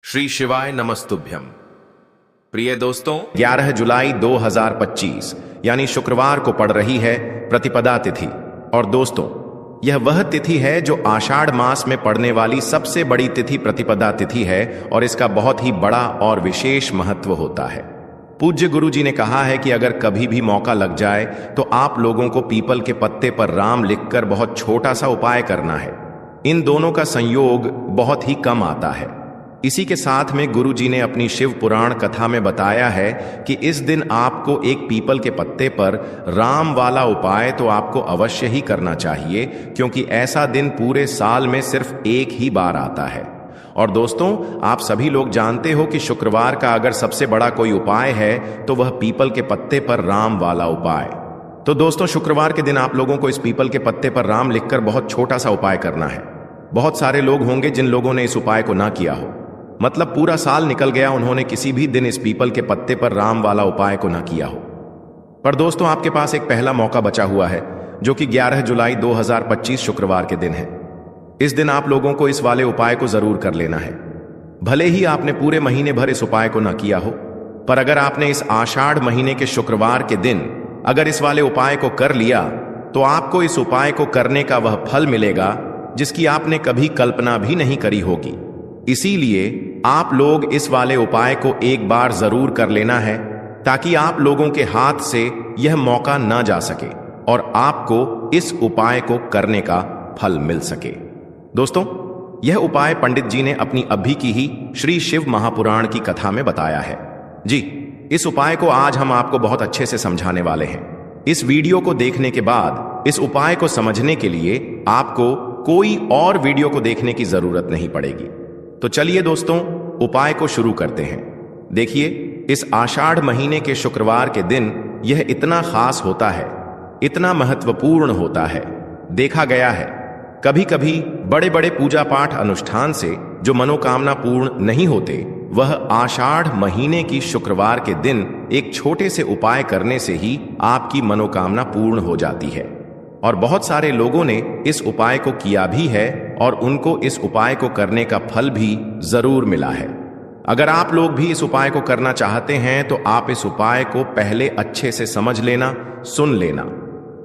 श्री शिवाय नमस्तुभ्यम। प्रिय दोस्तों, 11 जुलाई 2025 यानी शुक्रवार को पड़ रही है प्रतिपदा तिथि। और दोस्तों, यह वह तिथि है जो आषाढ़ मास में पड़ने वाली सबसे बड़ी तिथि प्रतिपदा तिथि है और इसका बहुत ही बड़ा और विशेष महत्व होता है। पूज्य गुरु जी ने कहा है कि अगर कभी भी मौका लग जाए तो आप लोगों को पीपल के पत्ते पर राम लिखकर बहुत छोटा सा उपाय करना है। इन दोनों का संयोग बहुत ही कम आता है। इसी के साथ में गुरु जी ने अपनी शिव पुराण कथा में बताया है कि इस दिन आपको एक पीपल के पत्ते पर राम वाला उपाय तो आपको अवश्य ही करना चाहिए, क्योंकि ऐसा दिन पूरे साल में सिर्फ एक ही बार आता है। और दोस्तों, आप सभी लोग जानते हो कि शुक्रवार का अगर सबसे बड़ा कोई उपाय है तो वह पीपल के पत्ते पर राम वाला उपाय। तो दोस्तों, शुक्रवार के दिन आप लोगों को इस पीपल के पत्ते पर राम लिखकर बहुत छोटा सा उपाय करना है। बहुत सारे लोग होंगे जिन लोगों ने इस उपाय को ना किया हो, मतलब पूरा साल निकल गया, उन्होंने किसी भी दिन इस पीपल के पत्ते पर राम वाला उपाय को ना किया हो। पर दोस्तों, आपके पास एक पहला मौका बचा हुआ है, जो कि 11 जुलाई 2025 शुक्रवार के दिन है। इस दिन आप लोगों को इस वाले उपाय को जरूर कर लेना है। भले ही आपने पूरे महीने भर इस उपाय को ना किया हो, पर अगर आपने इस आषाढ़ महीने के शुक्रवार के दिन अगर इस वाले उपाय को कर लिया तो आपको इस उपाय को करने का वह फल मिलेगा जिसकी आपने कभी कल्पना भी नहीं करी होगी। इसीलिए आप लोग इस वाले उपाय को एक बार जरूर कर लेना है, ताकि आप लोगों के हाथ से यह मौका ना जा सके और आपको इस उपाय को करने का फल मिल सके। दोस्तों, यह उपाय पंडित जी ने अपनी अभी की ही श्री शिव महापुराण की कथा में बताया है। जी, इस उपाय को आज हम आपको बहुत अच्छे से समझाने वाले हैं। इस वीडियो को देखने के बाद इस उपाय को समझने के लिए आपको कोई और वीडियो को देखने की जरूरत नहीं पड़ेगी। तो चलिए दोस्तों, उपाय को शुरू करते हैं। देखिए, इस आषाढ़ महीने के शुक्रवार के दिन यह इतना खास होता है, इतना महत्वपूर्ण होता है। देखा गया है कभी कभी बड़े बड़े पूजा पाठ अनुष्ठान से जो मनोकामना पूर्ण नहीं होते, वह आषाढ़ महीने की शुक्रवार के दिन एक छोटे से उपाय करने से ही आपकी मनोकामना पूर्ण हो जाती है। और बहुत सारे लोगों ने इस उपाय को किया भी है और उनको इस उपाय को करने का फल भी जरूर मिला है। अगर आप लोग भी इस उपाय को करना चाहते हैं तो आप इस उपाय को पहले अच्छे से समझ लेना, सुन लेना,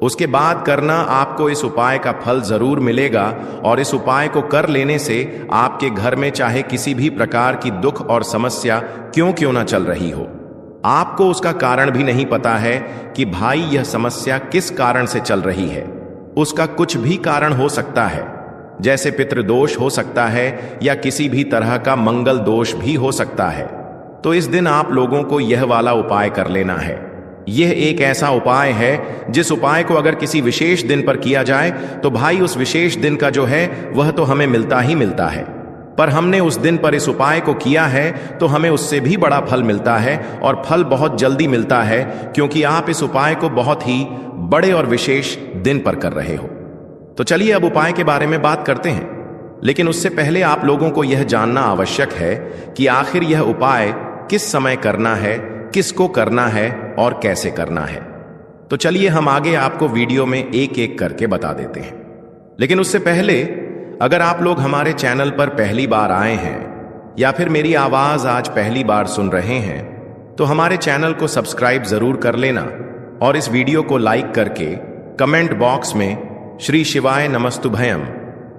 उसके बाद करना। आपको इस उपाय का फल जरूर मिलेगा और इस उपाय को कर लेने से आपके घर में चाहे किसी भी प्रकार की दुख और समस्या क्यों ना चल रही हो, आपको उसका कारण भी नहीं पता है कि भाई यह समस्या किस कारण से चल रही है। उसका कुछ भी कारण हो सकता है, जैसे पितृदोष हो सकता है या किसी भी तरह का मंगल दोष भी हो सकता है। तो इस दिन आप लोगों को यह वाला उपाय कर लेना है। यह एक ऐसा उपाय है जिस उपाय को अगर किसी विशेष दिन पर किया जाए तो भाई उस विशेष दिन का जो है वह तो हमें मिलता ही मिलता है, पर हमने उस दिन पर इस उपाय को किया है तो हमें उससे भी बड़ा फल मिलता है और फल बहुत जल्दी मिलता है, क्योंकि आप इस उपाय को बहुत ही बड़े और विशेष दिन पर कर रहे हो। तो चलिए अब उपाय के बारे में बात करते हैं, लेकिन उससे पहले आप लोगों को यह जानना आवश्यक है कि आखिर यह उपाय किस समय करना है, किसको करना है और कैसे करना है। तो चलिए हम आगे आपको वीडियो में एक एक करके बता देते हैं। लेकिन उससे पहले, अगर आप लोग हमारे चैनल पर पहली बार आए हैं या फिर मेरी आवाज आज पहली बार सुन रहे हैं, तो हमारे चैनल को सब्सक्राइब जरूर कर लेना और इस वीडियो को लाइक करके कमेंट बॉक्स में श्री शिवाय नमस्तुभयम,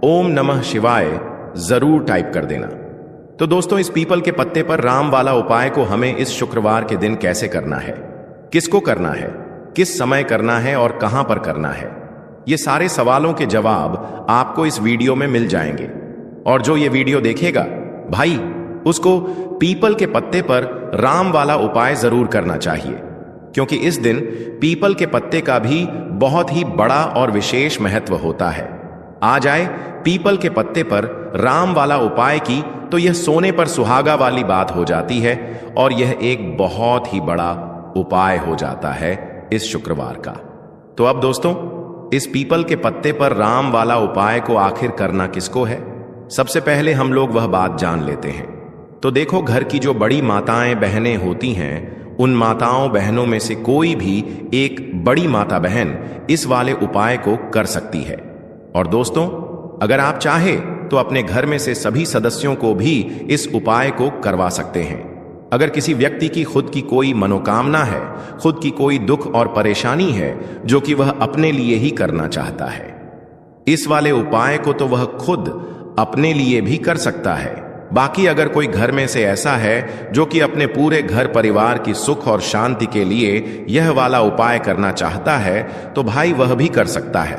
ओम नमः शिवाय जरूर टाइप कर देना। तो दोस्तों, इस पीपल के पत्ते पर राम वाला उपाय को हमें इस शुक्रवार के दिन कैसे करना है, किसको करना है, किस समय करना है और कहां पर करना है, ये सारे सवालों के जवाब आपको इस वीडियो में मिल जाएंगे। और जो ये वीडियो देखेगा भाई, उसको पीपल के पत्ते पर राम वाला उपाय जरूर करना चाहिए, क्योंकि इस दिन पीपल के पत्ते का भी बहुत ही बड़ा और विशेष महत्व होता है। आ जाए पीपल के पत्ते पर राम वाला उपाय की तो यह सोने पर सुहागा वाली बात हो जाती है और यह एक बहुत ही बड़ा उपाय हो जाता है इस शुक्रवार का। तो अब दोस्तों, इस पीपल के पत्ते पर राम वाला उपाय को आखिर करना किसको है, सबसे पहले हम लोग वह बात जान लेते हैं। तो देखो, घर की जो बड़ी माताएं बहनें होती हैं, उन माताओं बहनों में से कोई भी एक बड़ी माता बहन इस वाले उपाय को कर सकती है। और दोस्तों, अगर आप चाहे तो अपने घर में से सभी सदस्यों को भी इस उपाय को करवा सकते हैं। अगर किसी व्यक्ति की खुद की कोई मनोकामना है, खुद की कोई दुख और परेशानी है जो कि वह अपने लिए ही करना चाहता है, इस वाले उपाय को तो वह खुद अपने लिए भी कर सकता है। बाकी अगर कोई घर में से ऐसा है जो कि अपने पूरे घर परिवार की सुख और शांति के लिए यह वाला उपाय करना चाहता है, तो भाई वह भी कर सकता है,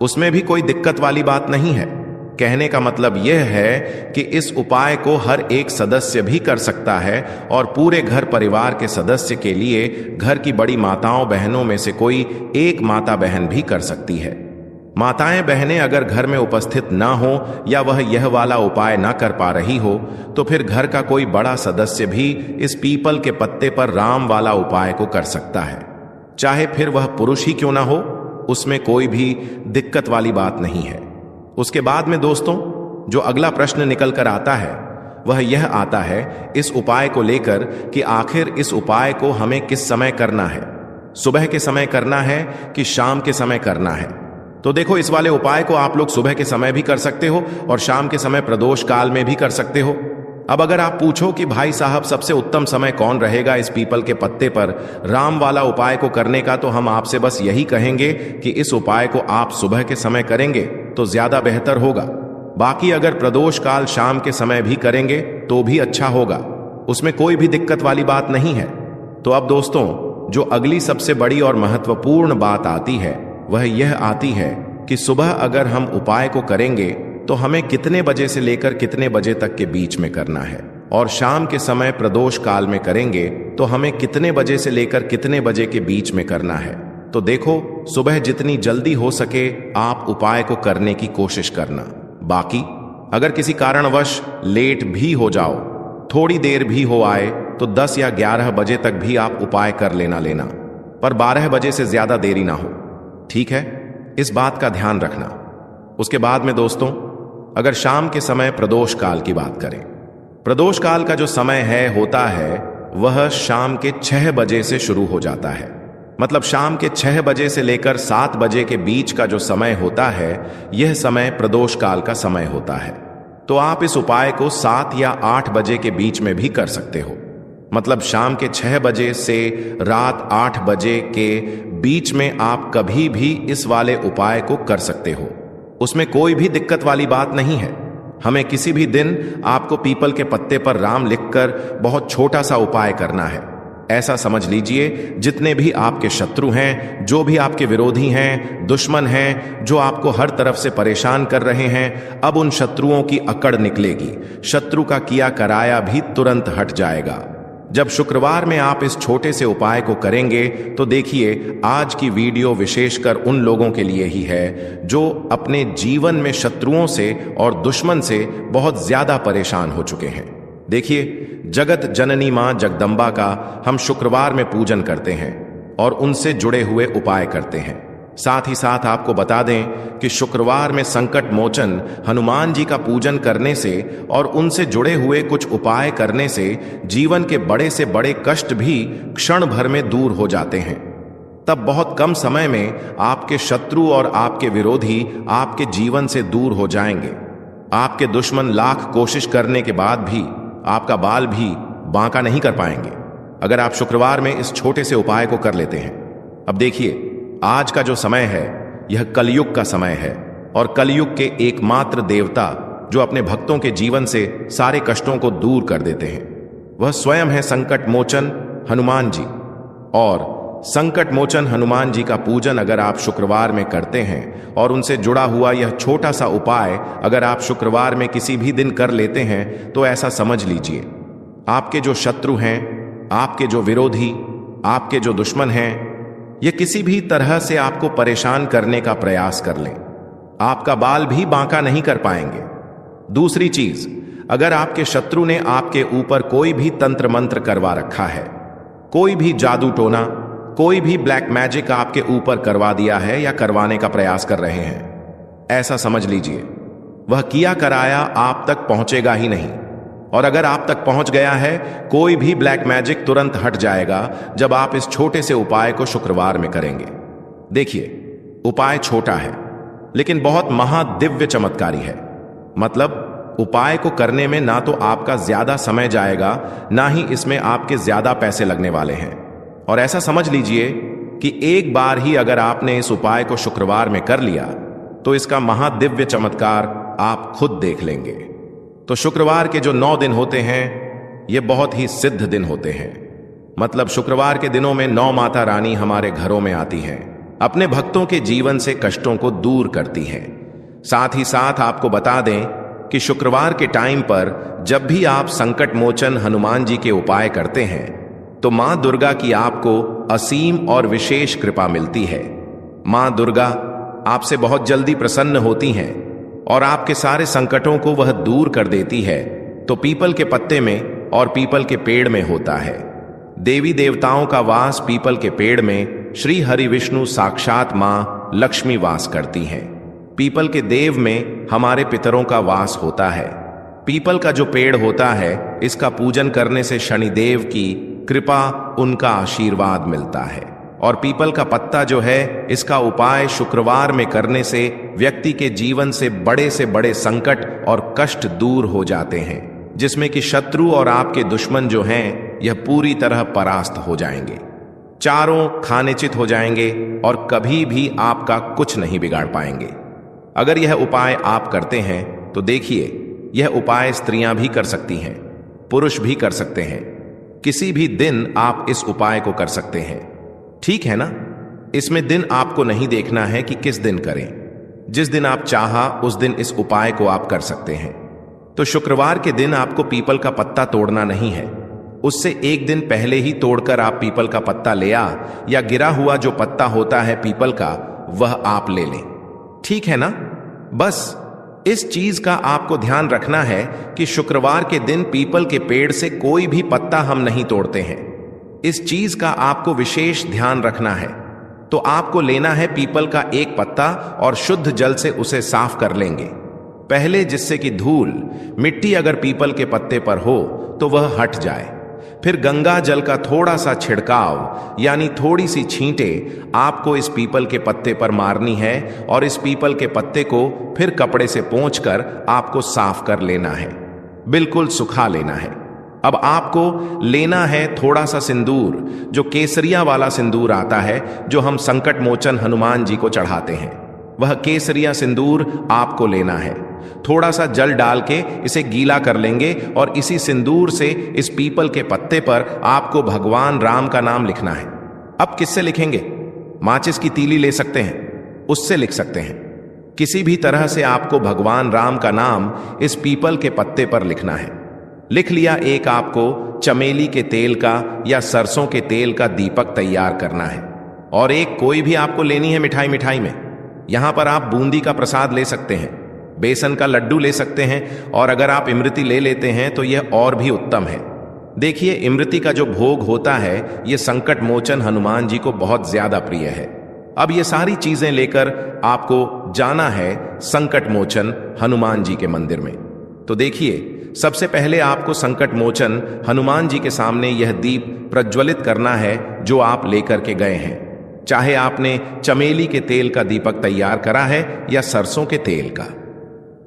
उसमें भी कोई दिक्कत वाली बात नहीं है। कहने का मतलब यह है कि इस उपाय को हर एक सदस्य भी कर सकता है और पूरे घर परिवार के सदस्य के लिए घर की बड़ी माताओं बहनों में से कोई एक माता बहन भी कर सकती है। माताएं बहनें अगर घर में उपस्थित ना हो या वह यह वाला उपाय ना कर पा रही हो, तो फिर घर का कोई बड़ा सदस्य भी इस पीपल के पत्ते पर राम वाला उपाय को कर सकता है, चाहे फिर वह पुरुष ही क्यों ना हो, उसमें कोई भी दिक्कत वाली बात नहीं है। उसके बाद में दोस्तों जो अगला प्रश्न निकल कर आता है वह यह आता है इस उपाय को लेकर कि आखिर इस उपाय को हमें किस समय करना है, सुबह के समय करना है कि शाम के समय करना है। तो देखो, इस वाले उपाय को आप लोग सुबह के समय भी कर सकते हो और शाम के समय प्रदोष काल में भी कर सकते हो। अब अगर आप पूछो कि भाई साहब सबसे उत्तम समय कौन रहेगा इस पीपल के पत्ते पर राम वाला उपाय को करने का, तो हम आपसे बस यही कहेंगे कि इस उपाय को आप सुबह के समय करेंगे तो ज्यादा बेहतर होगा। बाकी अगर प्रदोष काल शाम के समय भी करेंगे तो भी अच्छा होगा, उसमें कोई भी दिक्कत वाली बात नहीं है। तो अब दोस्तों जो अगली सबसे बड़ी और महत्वपूर्ण बात आती है वह यह आती है कि सुबह अगर हम उपाय को करेंगे तो हमें कितने बजे से लेकर कितने बजे तक के बीच में करना है, और शाम के समय प्रदोष काल में करेंगे तो हमें कितने बजे से लेकर कितने बजे के बीच में करना है। तो देखो, सुबह जितनी जल्दी हो सके आप उपाय को करने की कोशिश करना। बाकी अगर किसी कारणवश लेट भी हो जाओ, थोड़ी देर भी हो आए, तो 10 या 11 बजे तक भी आप उपाय कर लेना, पर 12 बजे से ज्यादा देरी ना हो, ठीक है? इस बात का ध्यान रखना। उसके बाद में दोस्तों अगर शाम के समय प्रदोष काल की बात करें, प्रदोष काल का जो समय होता है वह शाम के 6 बजे से शुरू हो जाता है। मतलब शाम के 6 बजे से लेकर 7 बजे के बीच का जो समय होता है यह समय प्रदोष काल का समय होता है। तो आप इस उपाय को 7 या 8 बजे के बीच में भी कर सकते हो। मतलब शाम के 6 बजे से रात 8 बजे के बीच में आप कभी भी इस वाले उपाय को कर सकते हो, उसमें कोई भी दिक्कत वाली बात नहीं है। हमें किसी भी दिन आपको पीपल के पत्ते पर राम लिखकर बहुत छोटा सा उपाय करना है। ऐसा समझ लीजिए जितने भी आपके शत्रु हैं, जो भी आपके विरोधी हैं, दुश्मन हैं, जो आपको हर तरफ से परेशान कर रहे हैं, अब उन शत्रुओं की अकड़ निकलेगी, शत्रु का किया कराया भी तुरंत हट जाएगा। जब शुक्रवार में आप इस छोटे से उपाय को करेंगे तो देखिए आज की वीडियो विशेषकर उन लोगों के लिए ही है जो अपने जीवन में शत्रुओं से और दुश्मन से बहुत ज्यादा परेशान हो चुके हैं। देखिए, जगत जननी मां जगदम्बा का हम शुक्रवार में पूजन करते हैं और उनसे जुड़े हुए उपाय करते हैं। साथ ही साथ आपको बता दें कि शुक्रवार में संकट मोचन हनुमान जी का पूजन करने से और उनसे जुड़े हुए कुछ उपाय करने से जीवन के बड़े से बड़े कष्ट भी क्षण भर में दूर हो जाते हैं। तब बहुत कम समय में आपके शत्रु और आपके विरोधी आपके जीवन से दूर हो जाएंगे। आपके दुश्मन लाख कोशिश करने के बाद भी आपका बाल भी बांका नहीं कर पाएंगे अगर आप शुक्रवार में इस छोटे से उपाय को कर लेते हैं। अब देखिए, आज का जो समय है यह कलयुग का समय है और कलयुग के एकमात्र देवता जो अपने भक्तों के जीवन से सारे कष्टों को दूर कर देते हैं वह स्वयं है संकट मोचन हनुमान जी। और संकट मोचन हनुमान जी का पूजन अगर आप शुक्रवार में करते हैं और उनसे जुड़ा हुआ यह छोटा सा उपाय अगर आप शुक्रवार में किसी भी दिन कर लेते हैं तो ऐसा समझ लीजिए आपके जो शत्रु हैं, आपके जो विरोधी, आपके जो दुश्मन हैं, ये किसी भी तरह से आपको परेशान करने का प्रयास कर लें, आपका बाल भी बांका नहीं कर पाएंगे। दूसरी चीज, अगर आपके शत्रु ने आपके ऊपर कोई भी तंत्र मंत्र करवा रखा है, कोई भी जादू टोना, कोई भी ब्लैक मैजिक आपके ऊपर करवा दिया है या करवाने का प्रयास कर रहे हैं, ऐसा समझ लीजिए वह किया कराया आप तक पहुंचेगा ही नहीं। और अगर आप तक पहुंच गया है, कोई भी ब्लैक मैजिक तुरंत हट जाएगा जब आप इस छोटे से उपाय को शुक्रवार में करेंगे। देखिए, उपाय छोटा है लेकिन बहुत महादिव्य चमत्कारी है। मतलब उपाय को करने में ना तो आपका ज्यादा समय जाएगा, ना ही इसमें आपके ज्यादा पैसे लगने वाले हैं। और ऐसा समझ लीजिए कि एक बार ही अगर आपने इस उपाय को शुक्रवार में कर लिया तो इसका महादिव्य चमत्कार आप खुद देख लेंगे। तो शुक्रवार के जो 9 दिन होते हैं ये बहुत ही सिद्ध दिन होते हैं। मतलब शुक्रवार के दिनों में 9 माता रानी हमारे घरों में आती हैं, अपने भक्तों के जीवन से कष्टों को दूर करती हैं। साथ ही साथ आपको बता दें कि शुक्रवार के टाइम पर जब भी आप संकट मोचन हनुमान जी के उपाय करते हैं तो मां दुर्गा की आपको असीम और विशेष कृपा मिलती है। मां दुर्गा आपसे बहुत जल्दी प्रसन्न होती हैं और आपके सारे संकटों को वह दूर कर देती है। तो पीपल के पत्ते में और पीपल के पेड़ में होता है। देवी देवताओं का वास पीपल के पेड़ में श्री हरि विष्णु साक्षात मां लक्ष्मी वास करती हैं। पीपल के देव में हमारे पितरों का वास होता है। पीपल का जो पेड़ होता है इसका पूजन करने से शनिदेव की कृपा, उनका आशीर्वाद मिलता है। और पीपल का पत्ता जो है इसका उपाय शुक्रवार में करने से व्यक्ति के जीवन से बड़े संकट और कष्ट दूर हो जाते हैं, जिसमें कि शत्रु और आपके दुश्मन जो हैं यह पूरी तरह परास्त हो जाएंगे, चारों खानेचित हो जाएंगे और कभी भी आपका कुछ नहीं बिगाड़ पाएंगे। अगर यह उपाय आप करते हैं तो देखिए यह उपाय स्त्रियां भी कर सकती हैं, पुरुष भी कर सकते हैं। किसी भी दिन आप इस उपाय को कर सकते हैं, ठीक है ना। इसमें दिन आपको नहीं देखना है कि किस दिन करें, जिस दिन आप चाहा उस दिन इस उपाय को आप कर सकते हैं। तो शुक्रवार के दिन आपको पीपल का पत्ता तोड़ना नहीं है, उससे एक दिन पहले ही तोड़कर आप पीपल का पत्ता ले आ, या गिरा हुआ जो पत्ता होता है पीपल का वह आप ले लें, ठीक है ना। बस इस चीज का आपको ध्यान रखना है कि शुक्रवार के दिन पीपल के पेड़ से कोई भी पत्ता हम नहीं तोड़ते हैं। इस चीज का आपको विशेष ध्यान रखना है। तो आपको लेना है पीपल का एक पत्ता और शुद्ध जल से उसे साफ कर लेंगे पहले, जिससे कि धूल मिट्टी अगर पीपल के पत्ते पर हो तो वह हट जाए। फिर गंगा जल का थोड़ा सा छिड़काव यानी थोड़ी सी छींटे आपको इस पीपल के पत्ते पर मारनी है और इस पीपल के पत्ते को फिर कपड़े से पोंछकर आपको साफ कर लेना है, बिल्कुल सुखा लेना है। अब आपको लेना है थोड़ा सा सिंदूर, जो केसरिया वाला सिंदूर आता है जो हम संकट मोचन हनुमान जी को चढ़ाते हैं, वह केसरिया सिंदूर आपको लेना है। थोड़ा सा जल डाल के इसे गीला कर लेंगे और इसी सिंदूर से इस पीपल के पत्ते पर आपको भगवान राम का नाम लिखना है। अब किससे लिखेंगे? माचिस की तीली ले सकते हैं, उससे लिख सकते हैं। किसी भी तरह से आपको भगवान राम का नाम इस पीपल के पत्ते पर लिखना है। लिख लिया, एक आपको चमेली के तेल का या सरसों के तेल का दीपक तैयार करना है और एक कोई भी आपको लेनी है मिठाई में। यहां पर आप बूंदी का प्रसाद ले सकते हैं, बेसन का लड्डू ले सकते हैं और अगर आप इमरती ले लेते हैं तो यह और भी उत्तम है। देखिए, इमरती का जो भोग होता है यह संकट मोचन हनुमान जी को बहुत ज्यादा प्रिय है। अब ये सारी चीजें लेकर आपको जाना है संकट मोचन हनुमान जी के मंदिर में। तो देखिए, सबसे पहले आपको संकट मोचन हनुमान जी के सामने यह दीप प्रज्वलित करना है जो आप लेकर के गए हैं। चाहे आपने चमेली के तेल का दीपक तैयार करा है या सरसों के तेल का।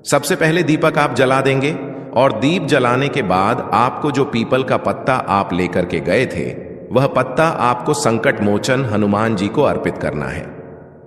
सबसे पहले दीपक आप जला देंगे और दीप जलाने के बाद आपको जो पीपल का पत्ता आप लेकर के गए थे वह पत्ता आपको संकट मोचन हनुमान जी को अर्पित करना है,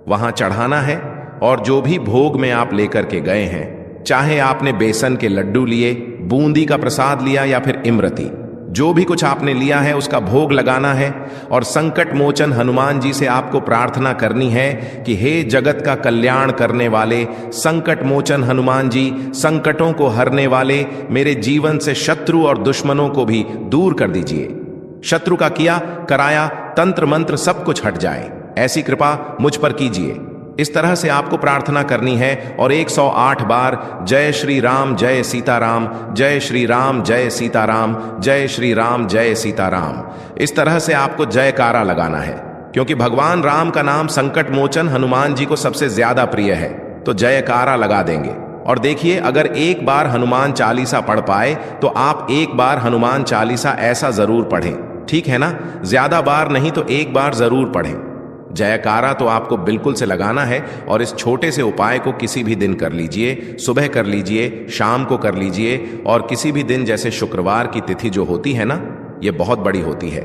वहां चढ़ाना है। और जो भी भोग में आप लेकर के गए हैं, चाहे आपने बेसन के लड्डू लिए, बूंदी का प्रसाद लिया या फिर इमरती, जो भी कुछ आपने लिया है उसका भोग लगाना है। और संकट मोचन हनुमान जी से आपको प्रार्थना करनी है कि हे जगत का कल्याण करने वाले संकट मोचन हनुमान जी, संकटों को हरने वाले, मेरे जीवन से शत्रु और दुश्मनों को भी दूर कर दीजिए। शत्रु का किया कराया तंत्र मंत्र सब कुछ हट जाए, ऐसी कृपा मुझ पर कीजिए। इस तरह से आपको प्रार्थना करनी है और 108 बार जय श्री राम जय सीताराम, जय श्री राम जय सीताराम, जय श्री राम जय सीताराम, इस तरह से आपको जयकारा लगाना है। क्योंकि भगवान राम का नाम संकट मोचन हनुमान जी को सबसे ज्यादा प्रिय है, तो जयकारा लगा देंगे। और देखिए, अगर एक बार हनुमान चालीसा पढ़ पाए तो आप एक बार हनुमान चालीसा ऐसा जरूर पढ़ें, ठीक है ना। ज्यादा बार नहीं तो एक बार जरूर पढ़ें। जयकारा तो आपको बिल्कुल से लगाना है और इस छोटे से उपाय को किसी भी दिन कर लीजिए, सुबह कर लीजिए, शाम को कर लीजिए, और किसी भी दिन जैसे शुक्रवार की तिथि जो होती है ना, ये बहुत बड़ी होती है,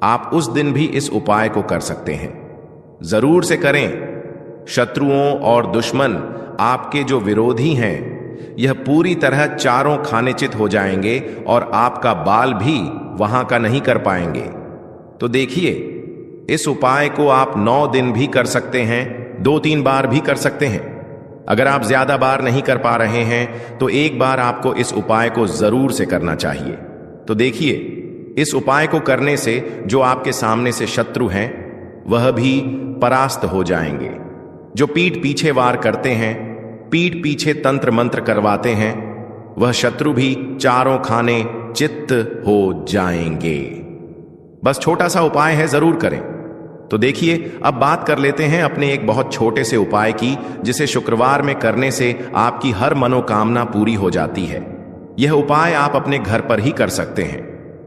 आप उस दिन भी इस उपाय को कर सकते हैं। जरूर से करें। शत्रुओं और दुश्मन, आपके जो विरोधी हैं, यह पूरी तरह चारों खानेचित हो जाएंगे और आपका बाल भी वहां का नहीं कर पाएंगे। तो देखिए, इस उपाय को आप 9 दिन भी कर सकते हैं, 2-3 बार भी कर सकते हैं। अगर आप ज्यादा बार नहीं कर पा रहे हैं तो एक बार आपको इस उपाय को जरूर से करना चाहिए। तो देखिए, इस उपाय को करने से जो आपके सामने से शत्रु हैं वह भी परास्त हो जाएंगे। जो पीठ पीछे वार करते हैं, पीठ पीछे तंत्र मंत्र करवाते हैं, वह शत्रु भी चारों खाने चित्त हो जाएंगे। बस छोटा सा उपाय है, जरूर करें। तो देखिए, अब बात कर लेते हैं अपने एक बहुत छोटे से उपाय की, जिसे शुक्रवार में करने से आपकी हर मनोकामना पूरी हो जाती है। यह उपाय आप अपने घर पर ही कर सकते हैं,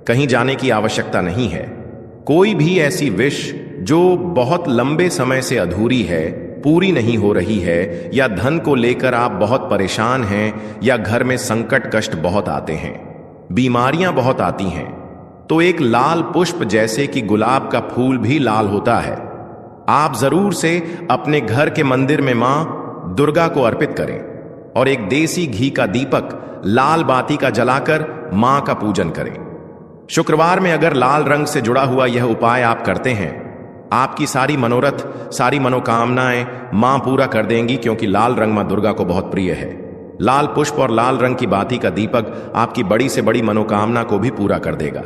कहीं जाने की आवश्यकता नहीं है। कोई भी ऐसी विश जो बहुत लंबे समय से अधूरी है, पूरी नहीं हो रही है, या धन को लेकर आप बहुत परेशान हैं, या घर में संकट कष्ट बहुत आते हैं, बीमारियां बहुत आती हैं, तो एक लाल पुष्प जैसे कि गुलाब का फूल भी लाल होता है, आप जरूर से अपने घर के मंदिर में मां दुर्गा को अर्पित करें और एक देसी घी का दीपक लाल बाती का जलाकर मां का पूजन करें। शुक्रवार में अगर लाल रंग से जुड़ा हुआ यह उपाय आप करते हैं, आपकी सारी मनोरथ, सारी मनोकामनाएं मां पूरा कर देंगी, क्योंकि लाल रंग मां दुर्गा को बहुत प्रिय है। लाल पुष्प और लाल रंग की बाती का दीपक आपकी बड़ी से बड़ी मनोकामना को भी पूरा कर देगा।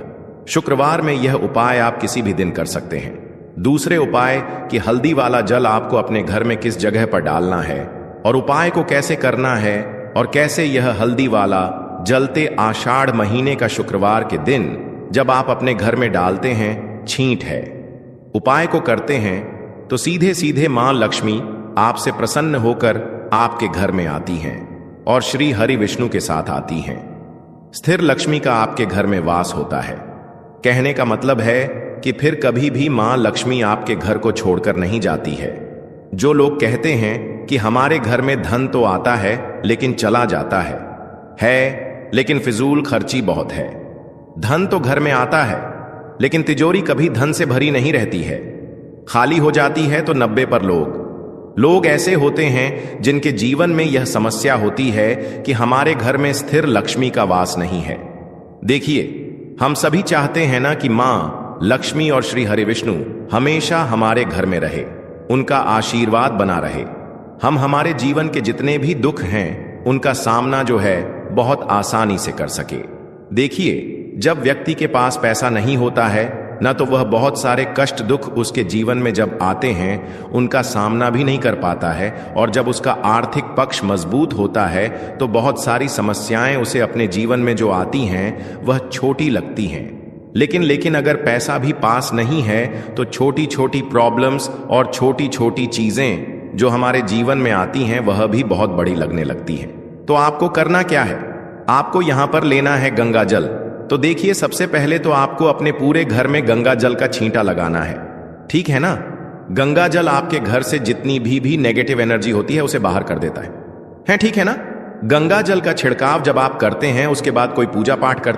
शुक्रवार में यह उपाय आप किसी भी दिन कर सकते हैं। दूसरे उपाय कि हल्दी वाला जल आपको अपने घर में किस जगह पर डालना है और उपाय को कैसे करना है, और कैसे यह हल्दी वाला जलते आषाढ़ महीने का शुक्रवार के दिन जब आप अपने घर में डालते हैं, छींट है। उपाय को करते हैं तो सीधे सीधे मां लक्ष्मी आपसे प्रसन्न होकर आपके घर में आती हैं और श्री हरि विष्णु के साथ आती हैं। स्थिर लक्ष्मी का आपके घर में वास होता है। कहने का मतलब है कि फिर कभी भी मां लक्ष्मी आपके घर को छोड़कर नहीं जाती है। जो लोग कहते हैं कि हमारे घर में धन तो आता है लेकिन चला जाता है, लेकिन फिजूल खर्ची बहुत है। धन तो घर में आता है लेकिन तिजोरी कभी धन से भरी नहीं रहती है, खाली हो जाती है। तो 90 पर लोग ऐसे होते हैं जिनके जीवन में यह समस्या होती है कि हमारे घर में स्थिर लक्ष्मी का वास नहीं है। देखिए, हम सभी चाहते हैं ना कि मां लक्ष्मी और श्री हरि विष्णु हमेशा हमारे घर में रहे, उनका आशीर्वाद बना रहे। हम हमारे जीवन के जितने भी दुख हैं उनका सामना जो है बहुत आसानी से कर सके। देखिए, जब व्यक्ति के पास पैसा नहीं होता है ना, तो वह बहुत सारे कष्ट दुख उसके जीवन में जब आते हैं उनका सामना भी नहीं कर पाता है, और जब उसका आर्थिक पक्ष मजबूत होता है तो बहुत सारी समस्याएं उसे अपने जीवन में जो आती हैं वह छोटी लगती हैं। लेकिन अगर पैसा भी पास नहीं है तो छोटी छोटी प्रॉब्लम्स और छोटी छोटी चीजें जो हमारे जीवन में आती हैं वह भी बहुत बड़ी लगने लगती हैं। तो आपको करना क्या है? आपको यहां पर लेना है गंगा जल। तो देखिए, सबसे पहले तो आपको अपने पूरे घर में गंगा जल का छींटा लगाना है, ठीक है ना। गंगा जल आपके घर से जितनी भी नेगेटिव एनर्जी होती है उसे बाहर कर देता है, ठीक है ना। गंगा जल का छिड़काव जब आप करते हैं उसके बाद कोई पूजा पाठ करते